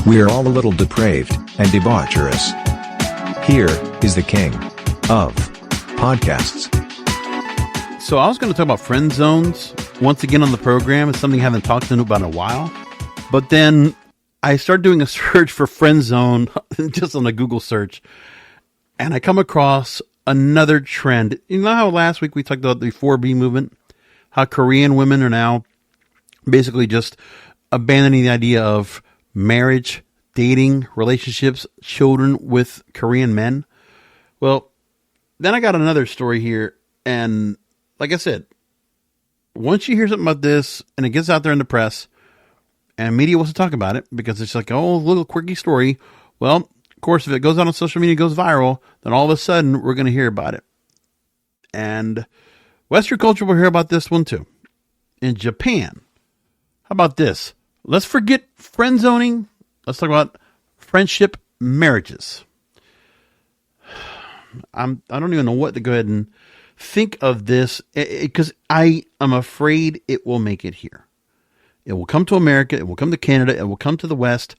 We are all a little depraved and debaucherous. Here is the king of podcasts. So I was going to talk about friend zones once again on the program. It's something I haven't talked to about in a while. But then I started doing a search for friend zone just on a Google search. And I come across another trend. You know how last week we talked about the 4B movement? How Korean women are now basically just abandoning the idea of marriage, dating, relationships, children with Korean men. Well, then I got another story here. And like I said, once you hear something about this and it gets out there in the press and media wants to talk about it because it's like, oh, a little quirky story. Well, of course, if it goes out on social media, goes viral, then all of a sudden we're going to hear about it. And Western culture will hear about this one too. In Japan, how about this? Let's forget friend zoning. Let's talk about friendship marriages. I don't even know what to go ahead and think of this because I am afraid it will make it here. It will come to America. It will come to Canada. It will come to the West.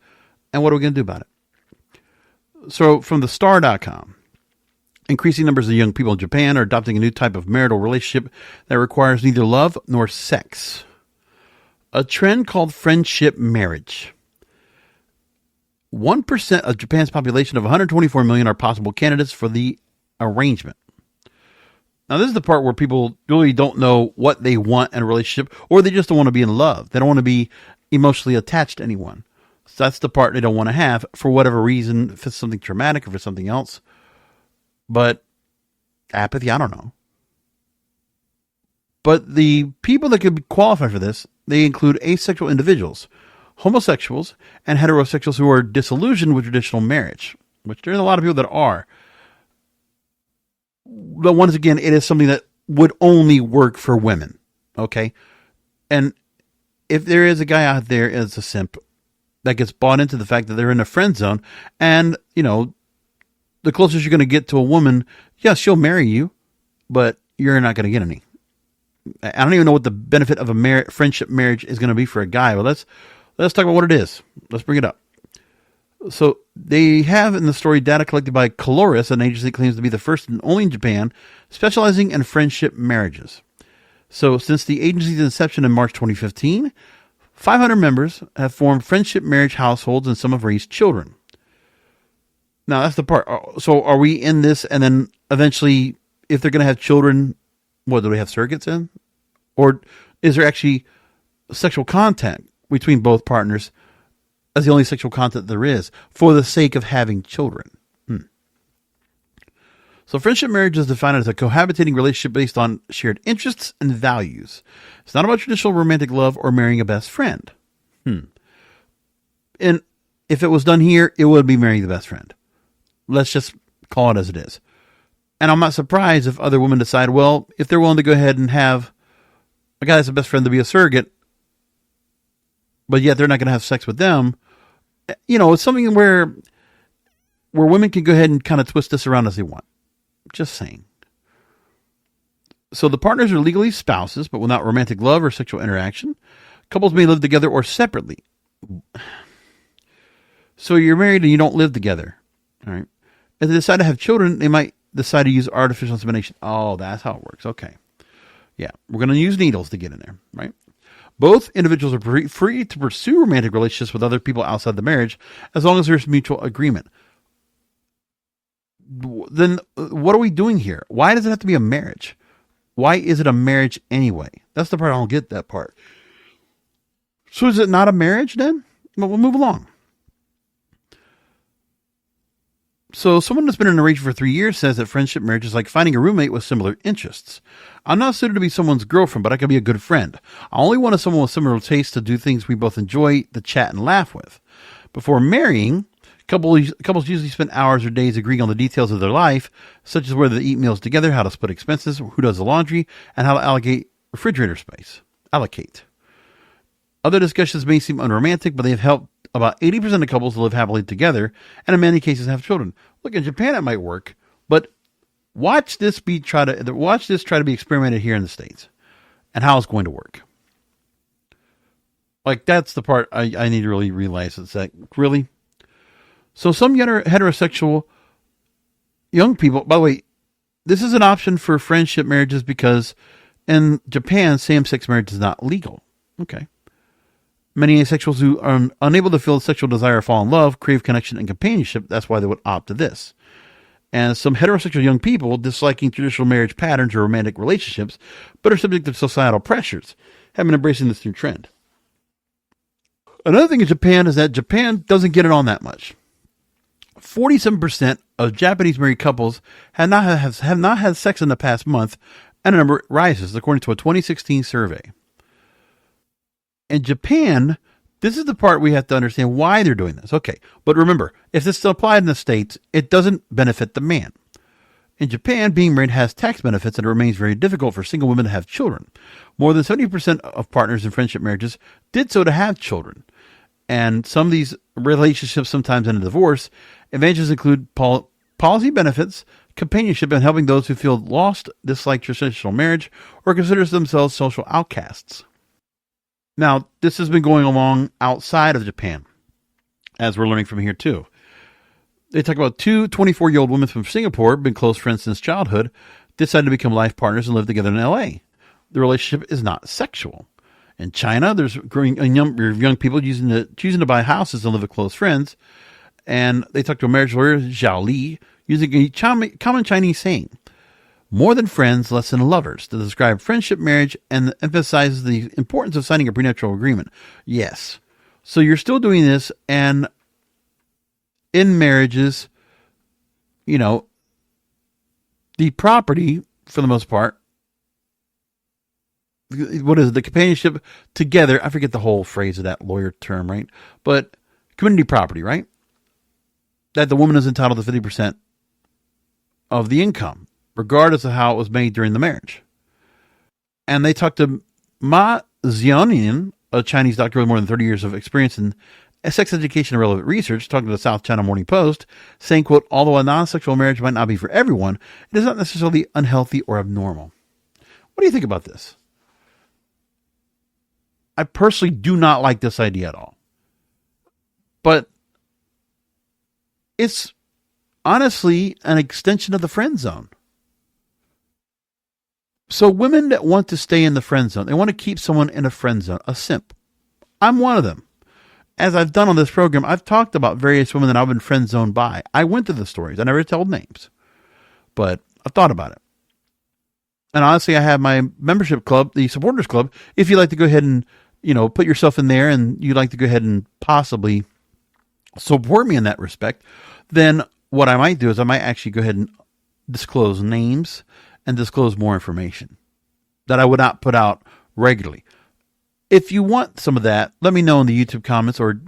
And what are we going to do about it? So from the star.com, increasing numbers of young people in Japan are adopting a new type of marital relationship that requires neither love nor sex. A trend called friendship marriage. 1% of Japan's population of 124 million are possible candidates for the arrangement. Now, this is the part where people really don't know what they want in a relationship, or they just don't want to be in love. They don't want to be emotionally attached to anyone. So that's the part they don't want to have for whatever reason, if it's something traumatic or for something else. But apathy, I don't know. But the people that could qualify for this, they include asexual individuals, homosexuals, and heterosexuals who are disillusioned with traditional marriage, which there's a lot of people that are. But once again, it is something that would only work for women, okay? And if there is a guy out there as a simp that gets bought into the fact that they're in a friend zone, and, you know, the closest you're going to get to a woman, yes, she'll marry you, but you're not going to get any. I don't even know what the benefit of a friendship marriage is going to be for a guy. But let's talk about what it is. Let's bring it up. So they have in the story data collected by Coloris, an agency that claims to be the first and only in Japan, specializing in friendship marriages. So since the agency's inception in March 2015, 500 members have formed friendship marriage households and some have raised children. Now that's the part. So are we in this and then eventually if they're going to have children, what, do they have surrogates in? Or is there actually sexual contact between both partners as the only sexual contact there is for the sake of having children? So friendship marriage is defined as a cohabitating relationship based on shared interests and values. It's not about traditional romantic love or marrying a best friend. And if it was done here, it would be marrying the best friend. Let's just call it as it is. And I'm not surprised if other women decide, well, if they're willing to go ahead and have a guy that's a best friend to be a surrogate, but yet they're not going to have sex with them, you know, it's something where women can go ahead and kind of twist this around as they want. Just saying. So the partners are legally spouses, but without romantic love or sexual interaction. Couples may live together or separately. So you're married and you don't live together. All right. If they decide to have children, they might decide to use artificial insemination. Oh, that's how it works. Okay. Yeah. We're going to use needles to get in there, right? Both individuals are free to pursue romantic relationships with other people outside the marriage as long as there's mutual agreement. Then what are we doing here? Why does it have to be a marriage? Why is it a marriage anyway? That's the part I don't get, that part. So is it not a marriage then? Well, we'll move along. So someone that's been in a relationship for 3 years says that friendship marriage is like finding a roommate with similar interests. I'm not suited to be someone's girlfriend, but I can be a good friend. I only wanted someone with similar tastes to do things we both enjoy, to chat and laugh with. Before marrying, couples usually spend hours or days agreeing on the details of their life, such as whether to eat meals together, how to split expenses, who does the laundry, and how to allocate refrigerator space. Other discussions may seem unromantic, but they have helped about 80% of couples to live happily together, and in many cases have children. Look, in Japan it might work, but watch this try to be experimented here in the States, and how it's going to work. Like, that's the part I need to really realize. It's like, really? So some heterosexual young people, by the way, this is an option for friendship marriages because in Japan, same-sex marriage is not legal. Okay. Many asexuals who are unable to feel sexual desire or fall in love crave connection and companionship. That's why they would opt to this. And some heterosexual young people disliking traditional marriage patterns or romantic relationships, but are subject to societal pressures, have been embracing this new trend. Another thing in Japan is that Japan doesn't get it on that much. 47% of Japanese married couples have not had sex in the past month, and the number rises, according to a 2016 survey. In Japan, this is the part we have to understand why they're doing this. Okay, but remember, if this still applied in the States, it doesn't benefit the man. In Japan, being married has tax benefits, and it remains very difficult for single women to have children. More than 70% of partners in friendship marriages did so to have children. And some of these relationships sometimes end in divorce. Advantages include policy benefits, companionship, and helping those who feel lost, dislike traditional marriage, or consider themselves social outcasts. Now, this has been going along outside of Japan, as we're learning from here too. They talk about two 24-year-old women from Singapore, been close friends since childhood, decided to become life partners and live together in LA. The relationship is not sexual. In China, there's growing a number of young people choosing to buy houses and live with close friends. And they talked to a marriage lawyer, Zhao Li, using a common Chinese saying, more than friends, less than lovers, to describe friendship marriage, and emphasizes the importance of signing a prenuptial agreement. Yes. So you're still doing this, and in marriages, the property, for the most part, what is it, the companionship together, I forget the whole phrase of that lawyer term, right? But community property, right? That the woman is entitled to 50% of the income, regardless of how it was made during the marriage. And they talked to Ma Xiaonin, a Chinese doctor with more than 30 years of experience in sex education and relevant research, talking to the South China Morning Post, saying, quote, although a non-sexual marriage might not be for everyone, it is not necessarily unhealthy or abnormal. What do you think about this? I personally do not like this idea at all. But it's honestly an extension of the friend zone. So women that want to stay in the friend zone, they want to keep someone in a friend zone, a simp. I'm one of them. As I've done on this program, I've talked about various women that I've been friend zoned by. I went through the stories. I never told names, but I've thought about it. And honestly, I have my membership club, the supporters club. If you'd like to go ahead and, put yourself in there and you'd like to go ahead and possibly support me in that respect, then what I might do is I might actually go ahead and disclose names and disclose more information that I would not put out regularly. If you want some of that, let me know in the YouTube comments, or,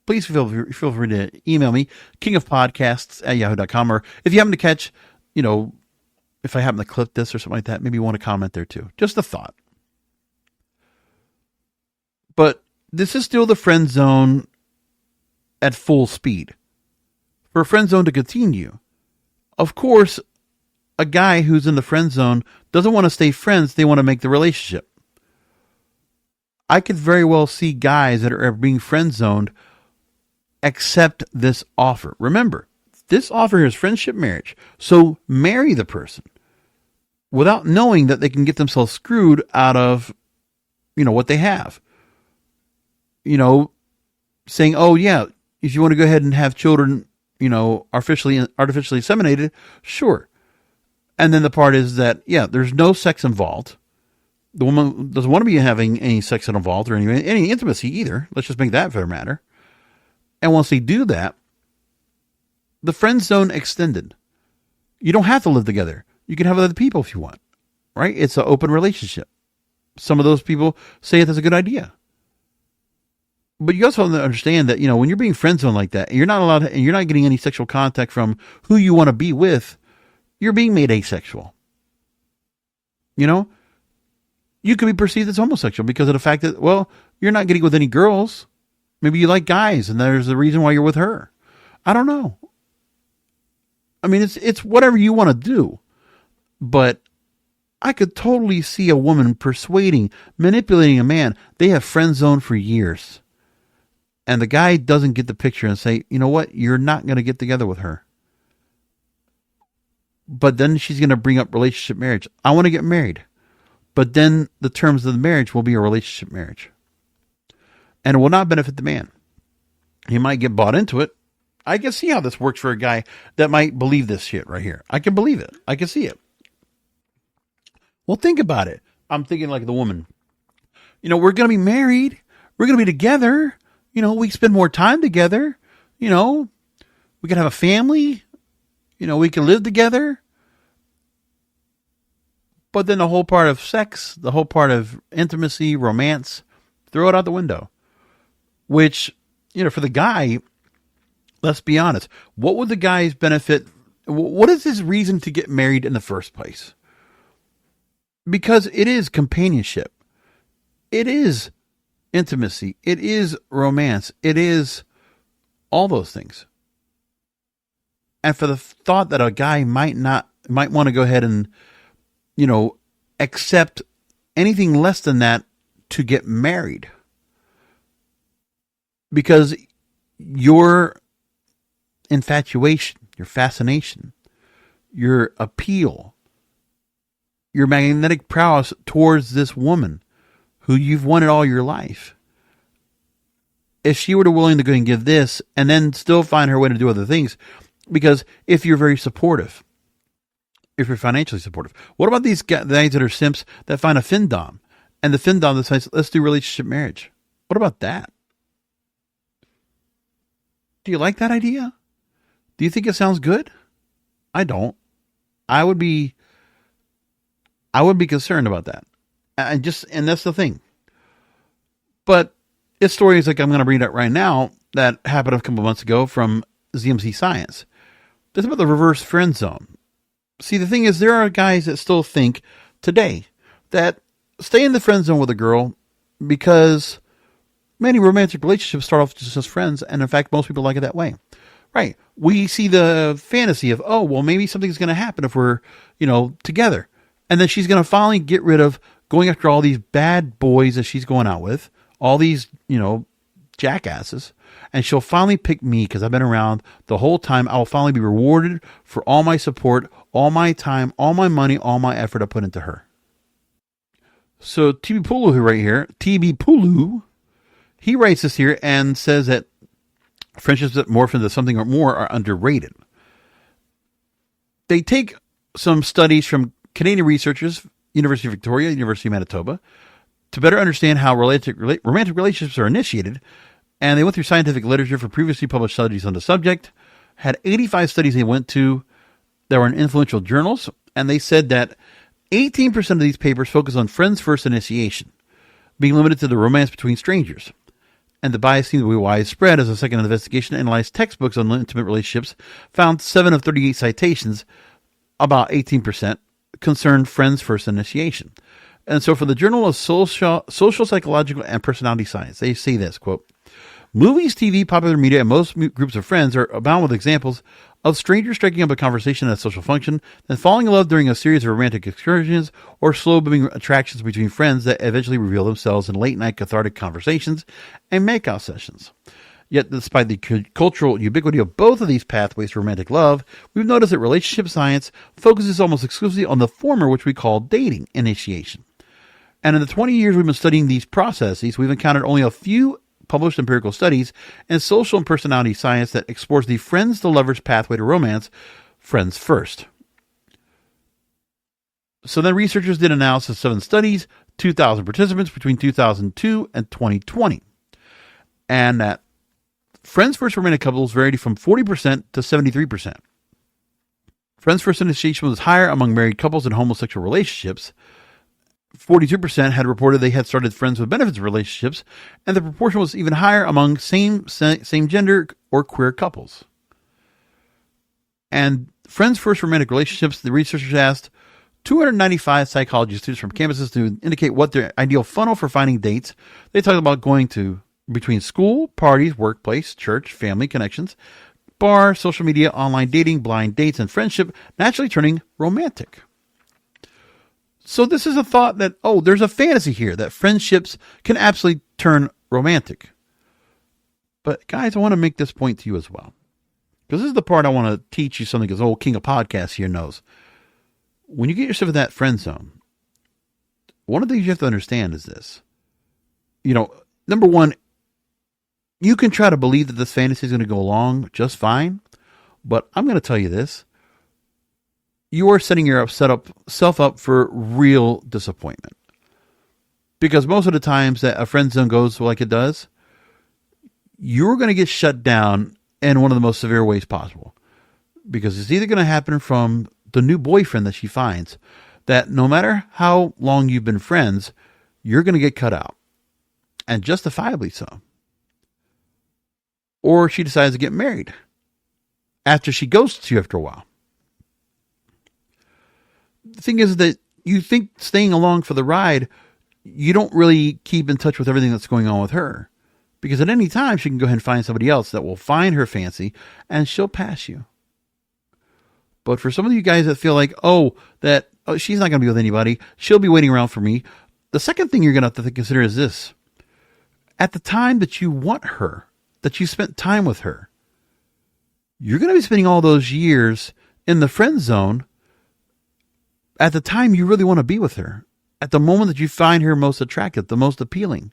please feel free to email me, kingofpodcasts@yahoo.com. Or if you happen to catch, if I happen to clip this or something like that, maybe you want to comment there too. Just a thought. But this is still the friend zone at full speed. For a friend zone to continue, of course, a guy who's in the friend zone doesn't want to stay friends. They want to make the relationship. I could very well see guys that are being friend zoned accept this offer. Remember, this offer is friendship marriage. So marry the person without knowing that they can get themselves screwed out of, what they have. Saying, oh yeah, if you want to go ahead and have children, artificially inseminated, sure. And then the part is that, there's no sex involved. The woman doesn't want to be having any sex involved or any intimacy either. Let's just make that fair matter. And once they do that, the friend zone extended. You don't have to live together. You can have other people if you want, right? It's an open relationship. Some of those people say that's a good idea. But you also have to understand that, when you're being friend zoned like that, and you're not allowed to, and you're not getting any sexual contact from who you want to be with, you're being made asexual. You could be perceived as homosexual because of the fact that, you're not getting with any girls. Maybe you like guys and there's the reason why you're with her. I don't know. I mean, it's whatever you want to do. But I could totally see a woman persuading, manipulating a man they have friend zoned for years. And the guy doesn't get the picture and say, you know what, you're not going to get together with her. But then she's going to bring up relationship marriage. I want to get married. But then the terms of the marriage will be a relationship marriage. And it will not benefit the man. He might get bought into it. I can see how this works for a guy that might believe this shit right here. I can believe it. I can see it. Well, think about it. I'm thinking like the woman. You know, we're going to be married. We're going to be together. You know, we spend more time together. You know, we can have a family. You know, we can live together. But then the whole part of sex, the whole part of intimacy, romance, throw it out the window. Which, you know, for the guy, let's be honest. What would the guy's benefit? What is his reason to get married in the first place? Because it is companionship. It is intimacy. It is romance. It is all those things. And for the thought that a guy might want to go ahead and, you know, accept anything less than that to get married. Because your infatuation, your fascination, your appeal, your magnetic prowess towards this woman who you've wanted all your life. If she were to willing to go and give this and then still find her way to do other things, because if you're very supportive, if you're financially supportive, what about these guys that are simps that find a findom and the findom decides, let's do relationship marriage? What about that? Do you like that idea? Do you think it sounds good? I don't. I would be concerned about that. And that's the thing. But it's stories like I'm going to read out right now that happened a couple months ago from ZMC Science. It's about the reverse friend zone. See, the thing is, there are guys that still think today that stay in the friend zone with a girl because many romantic relationships start off just as friends. And in fact, most people like it that way. Right. We see the fantasy of, oh, well, maybe something's going to happen if we're, you know, together. And then she's going to finally get rid of going after all these bad boys that she's going out with, all these, you know, jackasses. And she'll finally pick me because I've been around the whole time. I will finally be rewarded for all my support, all my time, all my money, all my effort I put into her. So TB Pulu right here, TB Pulu, he writes this here and says that friendships that morph into something or more are underrated. They take some studies from Canadian researchers, University of Victoria, University of Manitoba, to better understand how romantic relationships are initiated. And they went through scientific literature for previously published studies on the subject, had 85 studies they went to that were in influential journals, and they said that 18% of these papers focus on friends first initiation, being limited to the romance between strangers. And the bias seemed to be widespread as a second investigation analyzed textbooks on intimate relationships, found 7 of 38 citations, about 18%, concerned friends first initiation. And so for the Journal of Social, Psychological, and Personality Science, they say this, quote, movies, TV, popular media, and most groups of friends are abound with examples of strangers striking up a conversation at a social function, then falling in love during a series of romantic excursions, or slow-moving attractions between friends that eventually reveal themselves in late-night cathartic conversations and make-out sessions. Yet, despite the cultural ubiquity of both of these pathways to romantic love, we've noticed that relationship science focuses almost exclusively on the former, which we call dating initiation. And in the 20 years we've been studying these processes, we've encountered only a few published empirical studies in social and personality science that explores the friends to lovers pathway to romance, friends first. So then researchers did analysis of 7 studies, 2,000 participants between 2002 and 2020. And that friends first romantic couples varied from 40% to 73%. Friends first initiation was higher among married couples in homosexual relationships. 42% had reported they had started friends with benefits relationships, and the proportion was even higher among same gender or queer couples. And friends first romantic relationships, the researchers asked 295 psychology students from campuses to indicate what their ideal funnel for finding dates. They talked about going to between school, parties, workplace, church, family connections, bar, social media, online dating, blind dates, and friendship, naturally turning romantic. So this is a thought that, oh, there's a fantasy here that friendships can absolutely turn romantic. But guys, I want to make this point to you as well. Because this is the part I want to teach you something, as old king of podcasts here knows. When you get yourself in that friend zone, one of the things you have to understand is this. Number one, you can try to believe that this fantasy is going to go along just fine. But I'm going to tell you this. You are setting yourself up for real disappointment. Because most of the times that a friend zone goes like it does, you're going to get shut down in one of the most severe ways possible. Because it's either going to happen from the new boyfriend that she finds, that no matter how long you've been friends, you're going to get cut out. And justifiably so. Or she decides to get married after she ghosts you after a while. The thing is that you think staying along for the ride, you don't really keep in touch with everything that's going on with her. Because at any time, she can go ahead and find somebody else that will find her fancy, and she'll pass you. But for some of you guys that feel like, she's not going to be with anybody, she'll be waiting around for me. The second thing you're going to have to consider is this. At the time that you want her, that you spent time with her, you're going to be spending all those years in the friend zone at the time you really want to be with her, at the moment that you find her most attractive, the most appealing.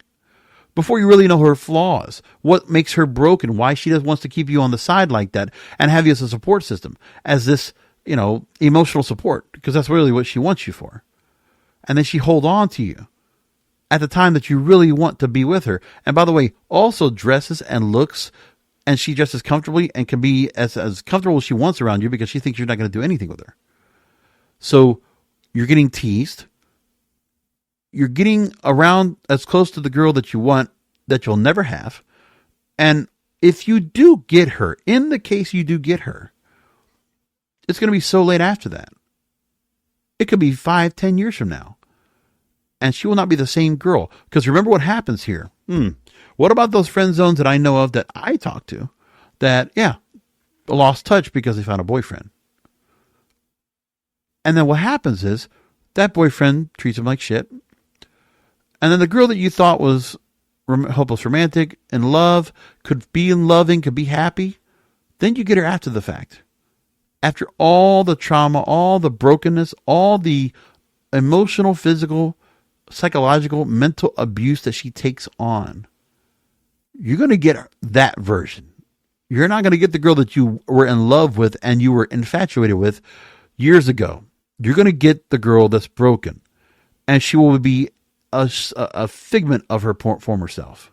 Before you really know her flaws, what makes her broken, why she wants to keep you on the side like that and have you as a support system, as this, emotional support, because that's really what she wants you for. And then she hold on to you at the time that you really want to be with her. And by the way, also dresses and looks, and she dresses comfortably and can be as comfortable as she wants around you because she thinks you're not going to do anything with her. So you're getting teased. You're getting around as close to the girl that you want that you'll never have. And if you do get her, in the case you do get her, it's going to be so late after that. It could be 5-10 years from now. And she will not be the same girl. Because remember what happens here. What about those friend zones that I know of that I talk to that, lost touch because they found a boyfriend? And then what happens is that boyfriend treats him like shit. And then the girl that you thought was hopeless romantic, in love, could be loving, could be happy, then you get her after the fact. After all the trauma, all the brokenness, all the emotional, physical, psychological, mental abuse that she takes on, you're going to get that version. You're not going to get the girl that you were in love with and you were infatuated with years ago. You're going to get the girl that's broken, and she will be a figment of her former self.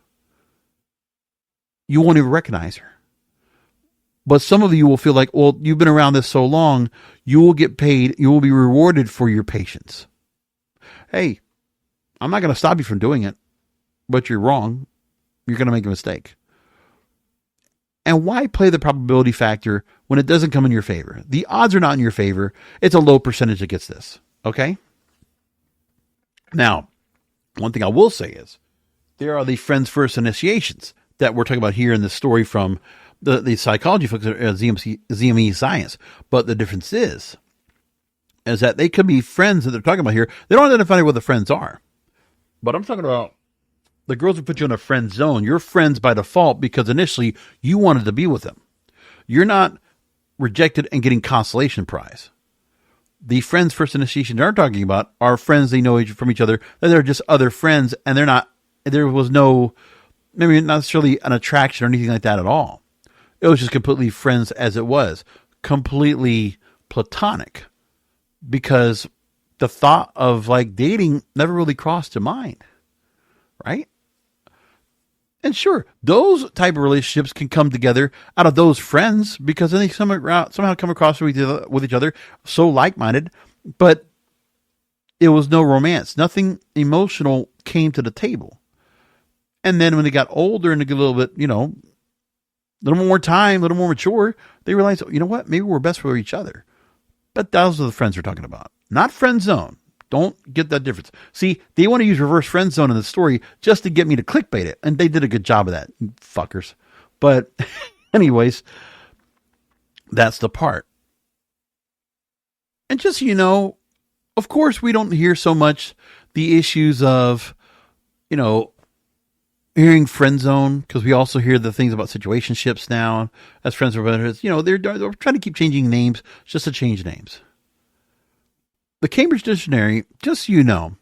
You won't even recognize her. But some of you will feel like, well, you've been around this so long, you will get paid, you will be rewarded for your patience. Hey, I'm not going to stop you from doing it, but you're wrong. You're going to make a mistake. And why play the probability factor when it doesn't come in your favor? The odds are not in your favor. It's a low percentage that gets this. Okay? Now, one thing I will say is there are the friends first initiations that we're talking about here in this story from the psychology folks at ZME Science. But the difference is that they could be friends that they're talking about here. They don't identify what the friends are. But I'm talking about the girls who put you in a friend zone. You're friends by default because initially you wanted to be with them. You're not rejected and getting consolation prize. The friends first initiation they're talking about are friends they know from each other. They're just other friends, and there was no, maybe not necessarily an attraction or anything like that at all. It was just completely friends as it was. Completely platonic. Because the thought of like dating never really crossed your mind. Right? And sure, those type of relationships can come together out of those friends because then they somehow come across with each other, so like-minded, but it was no romance. Nothing emotional came to the table. And then when they got older and they get a little bit, a little more time, a little more mature, they realized, you know what, maybe we're best for each other. But those are the friends we're talking about, not friend zone. Don't get that difference. See, they want to use reverse friend zone in the story just to get me to clickbait it. And they did a good job of that, fuckers. But anyways, that's the part. And just so you know, Of course, we don't hear so much the issues of, hearing friend zone, because we also hear the things about situationships now as friends or brothers. They're trying to keep changing names just to change names. The Cambridge Dictionary, just so you know,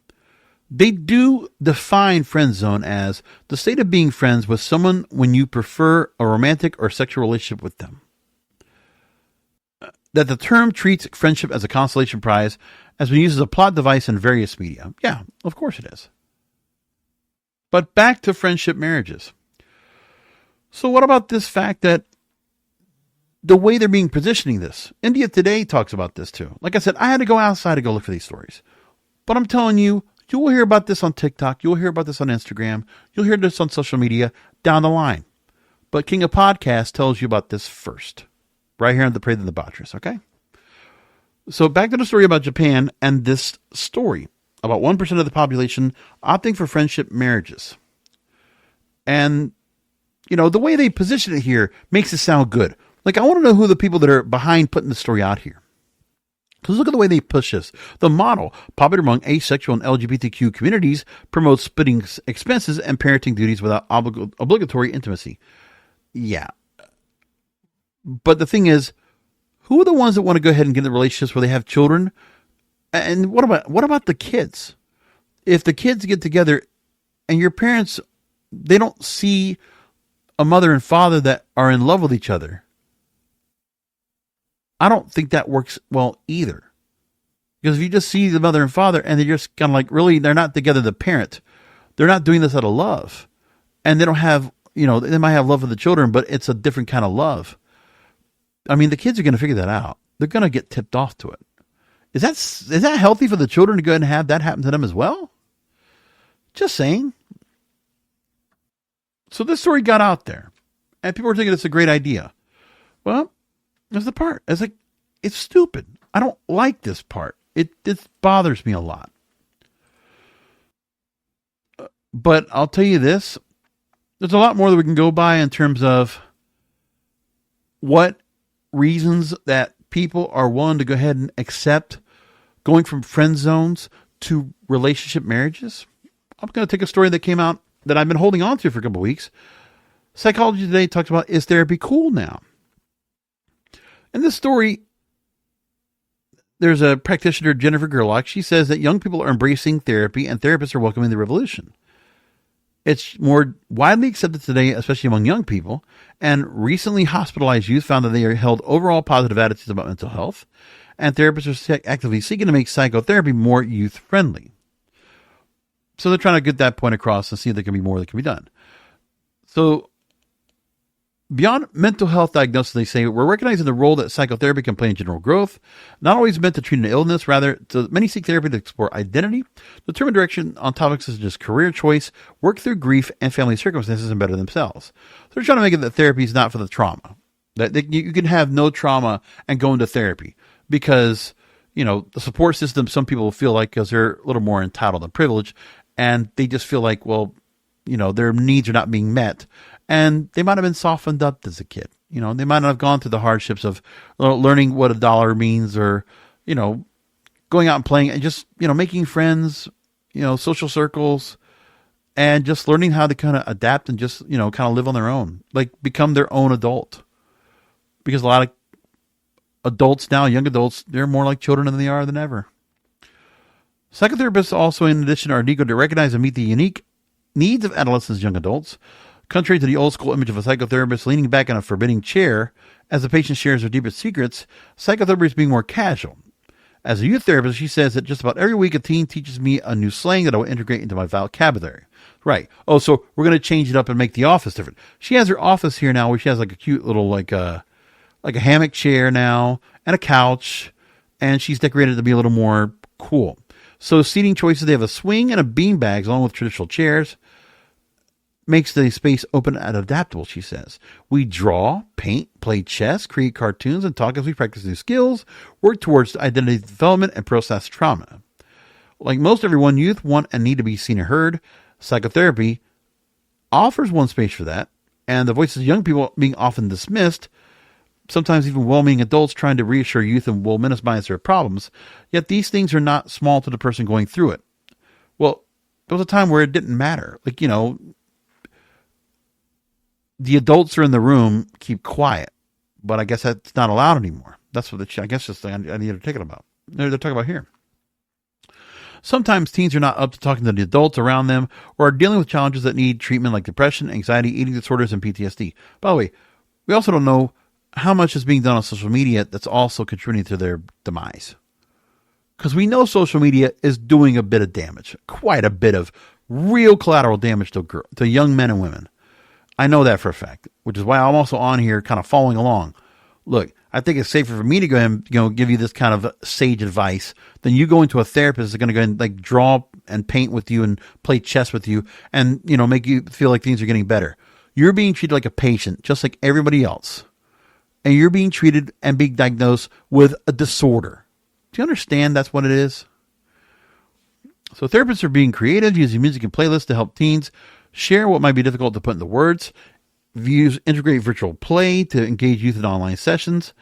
they do define friend zone as the state of being friends with someone when you prefer a romantic or sexual relationship with them. That the term treats friendship as a consolation prize has been used as a plot device in various media. Yeah, of course it is. But back to friendship marriages. So what about this fact that the way they're being positioning this? India Today talks about this too. Like I said, I had to go outside to go look for these stories. But I'm telling you, you will hear about this on TikTok. You'll hear about this on Instagram. You'll hear this on social media down the line. But King of Podcasts tells you about this first. Right here on The Parade and the Debaucherous, okay? So back to the story about Japan and this story about 1% of the population opting for friendship marriages. And, the way they position it here makes it sound good. Like, I want to know who the people that are behind putting the story out here. Because look at the way they push this. The model, popular among asexual and LGBTQ communities, promotes splitting expenses and parenting duties without obligatory intimacy. Yeah. But the thing is, who are the ones that want to go ahead and get in relationships where they have children? And what about the kids? If the kids get together and your parents, they don't see a mother and father that are in love with each other, I don't think that works well either. Because if you just see the mother and father and they're just kind of like, really, they're not together, the parent, they're not doing this out of love. And they don't have, they might have love for the children, but it's a different kind of love. I mean, the kids are going to figure that out. They're going to get tipped off to it. Is that healthy for the children to go ahead and have that happen to them as well? Just saying. So this story got out there, and people were thinking it's a great idea. Well, there's the part. It's like, it's stupid. I don't like this part. It bothers me a lot. But I'll tell you this. There's a lot more that we can go by in terms of what reasons that people are willing to go ahead and accept going from friend zones to relationship marriages. I'm going to take a story that came out that I've been holding on to for a couple of weeks. Psychology Today talks about, is therapy cool now? In this story, there's a practitioner, Jennifer Gerlach. She says that young people are embracing therapy and therapists are welcoming the revolution. It's more widely accepted today, especially among young people, and recently hospitalized youth found that they are held overall positive attitudes about mental health, and therapists are actively seeking to make psychotherapy more youth-friendly. So they're trying to get that point across and see if there can be more that can be done. So beyond mental health diagnosis, they say, we're recognizing the role that psychotherapy can play in general growth, not always meant to treat an illness, rather, many seek therapy to explore identity, determine direction on topics such as career choice, work through grief and family circumstances, and better themselves. So they're trying to make it that therapy is not for the trauma. That you can have no trauma and go into therapy because, the support system, some people feel like, because they're a little more entitled and privileged, and they just feel like, well, their needs are not being met. And they might have been softened up as a kid. They might not have gone through the hardships of learning what a dollar means or, going out and playing and just, making friends, social circles and just learning how to kind of adapt and just, kind of live on their own, like become their own adult. Because a lot of adults now, young adults, they're more like children than they are than ever. Psychotherapists also, in addition, are eager to recognize and meet the unique needs of adolescents and young adults. Contrary to the old school image of a psychotherapist leaning back in a forbidding chair as the patient shares their deepest secrets, psychotherapy is being more casual. As a youth therapist, she says that just about every week a teen teaches me a new slang that I will integrate into my vocabulary. Right. Oh, so we're going to change it up and make the office different. She has her office here now where she has like a cute little like a hammock chair now and a couch, and she's decorated to be a little more cool. So seating choices, they have a swing and a beanbags along with traditional chairs. Makes the space open and adaptable, she says. We draw, paint, play chess, create cartoons, and talk as we practice new skills, work towards identity development, and process trauma. Like most everyone, youth want and need to be seen and heard. Psychotherapy offers one space for that, and the voices of young people being often dismissed. sometimes even well-meaning adults trying to reassure youth and will minimize their problems, yet these things are not small to the person going through it. Well, there was a time where it didn't matter. Like, the adults are in the room, keep quiet. But I guess that's not allowed anymore. That's what I guess that's the thing I need to take it about. They're talking about here. Sometimes teens are not up to talking to the adults around them or are dealing with challenges that need treatment like depression, anxiety, eating disorders, and PTSD. By the way, we also don't know how much is being done on social media that's also contributing to their demise. Because we know social media is doing a bit of damage, quite a bit of real collateral damage to young men and women. I know that for a fact, which is why I'm also on here kind of following along. Look, I think it's safer for me to go ahead and give you this kind of sage advice than you going to a therapist that's going to go and like draw and paint with you and play chess with you and, make you feel like things are getting better. You're being treated like a patient, just like everybody else. And you're being treated and being diagnosed with a disorder. Do you understand that's what it is? So therapists are being creative, using music and playlists to help teens share what might be difficult to put into words, integrate virtual play to engage youth in online sessions,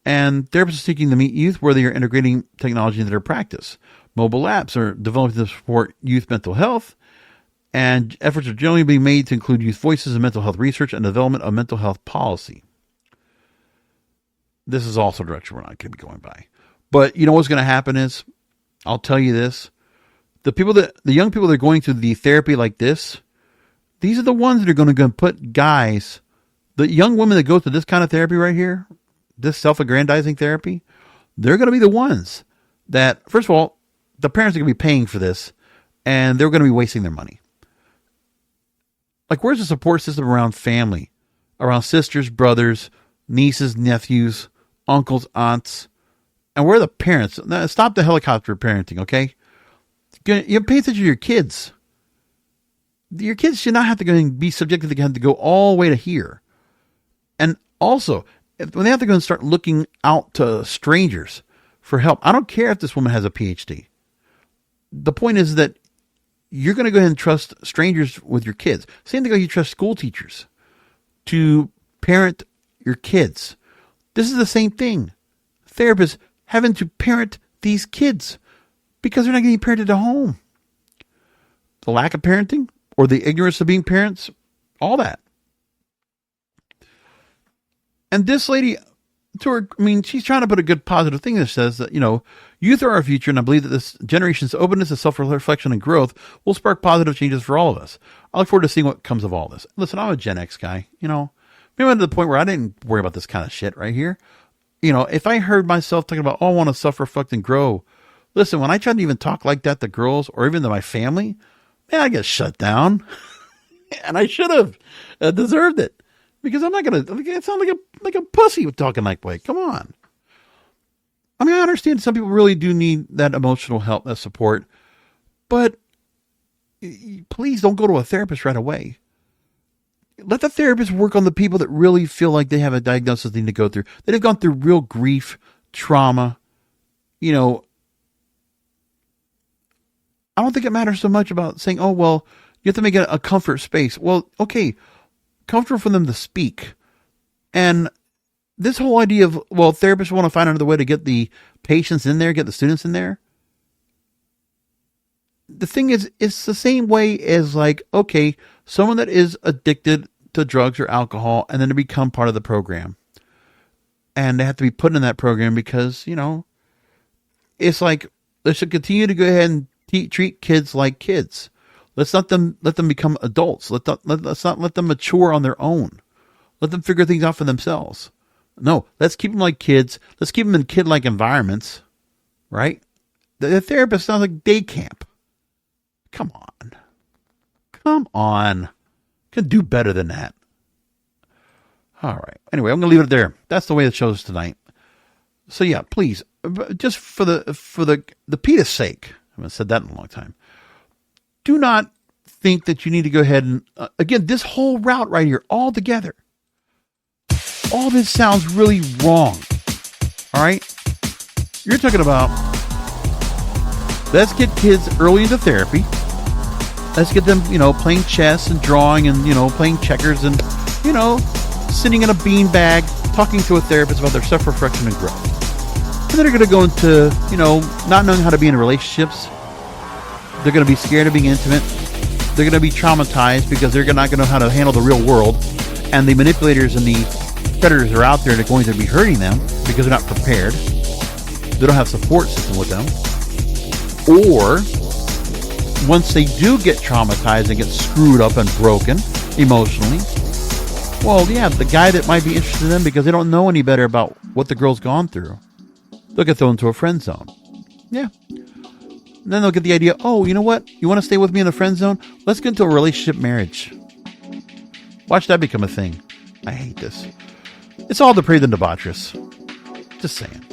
and therapists are seeking to meet youth where they are integrating technology into their practice. Mobile apps are developing to support youth mental health, and efforts are generally being made to include youth voices in mental health research and development of mental health policy. This is also a direction we're not going to be going by. But you know what's going to happen is, I'll tell you this, the young people that are going through the therapy like this, these are the ones that are going to put guys, the young women that go through this kind of therapy right here, this self-aggrandizing therapy, they're going to be the ones that, first of all, the parents are going to be paying for this, and they're going to be wasting their money. Like, where's the support system around family, around sisters, brothers, nieces, nephews, uncles, aunts, and where are the parents? Now, stop the helicopter parenting, okay? You pay attention to your kids. Your kids should not have to go and be subjected to have to go all the way to here. And also, when they have to go and start looking out to strangers for help, I don't care if this woman has a PhD. The point is that you're going to go ahead and trust strangers with your kids. Same thing like you trust school teachers to parent your kids. This is the same thing. Therapists having to parent these kids because they're not getting parented at home. The lack of parenting or the ignorance of being parents, all that. And this lady, she's trying to put a good positive thing that says that, youth are our future, and I believe that this generation's openness to self-reflection and growth will spark positive changes for all of us. I look forward to seeing what comes of all this. Listen, I'm a Gen X guy, maybe I'm to the point where I didn't worry about this kind of shit right here. If I heard myself talking about, I want to self-reflect and grow. Listen, when I tried to even talk like that to girls or even to my family, man, I get shut down. And I should have deserved it. Because I'm not going to sound like a pussy with talking like that. Come on. I understand some people really do need that emotional help, that support. But please don't go to a therapist right away. Let the therapist work on the people that really feel like they have a diagnosis they need to go through. That have gone through real grief, trauma. I don't think it matters so much about saying, oh, well, you have to make it a comfort space. Well, okay, comfortable for them to speak. And this whole idea of, well, therapists want to find another way to get the patients in there, get the students in there. The thing is, it's the same way as like, okay, someone that is addicted to drugs or alcohol and then to become part of the program. And they have to be put in that program because, it's like, they should continue to go ahead and treat kids like kids. Let's not let them become adults. Let's not let them mature on their own. Let them figure things out for themselves. No, let's keep them like kids. Let's keep them in kid-like environments, right? The therapist sounds like day camp. Come on. Can do better than that. All right. Anyway, I'm going to leave it there. That's the way the show is tonight. So yeah, please, just for the PETA's sake, I haven't said that in a long time. Do not think that you need to go ahead and, again, this whole route right here, all together, all this sounds really wrong. All right? You're talking about, let's get kids early into therapy. Let's get them, playing chess and drawing and, playing checkers and, sitting in a beanbag talking to a therapist about their self-reflection and growth. And they're going to go into, not knowing how to be in relationships. They're going to be scared of being intimate. They're going to be traumatized because they're not going to know how to handle the real world. And the manipulators and the predators are out there and are going to be hurting them because they're not prepared. They don't have support system with them. Or once they do get traumatized and get screwed up and broken emotionally, well, yeah, the guy that might be interested in them because they don't know any better about what the girl's gone through, they'll get thrown into a friend zone. Yeah. And then they'll get the idea, oh, you know what? You want to stay with me in the friend zone? Let's get into a relationship marriage. Watch that become a thing. I hate this. It's all depraved and debaucherous. Just saying.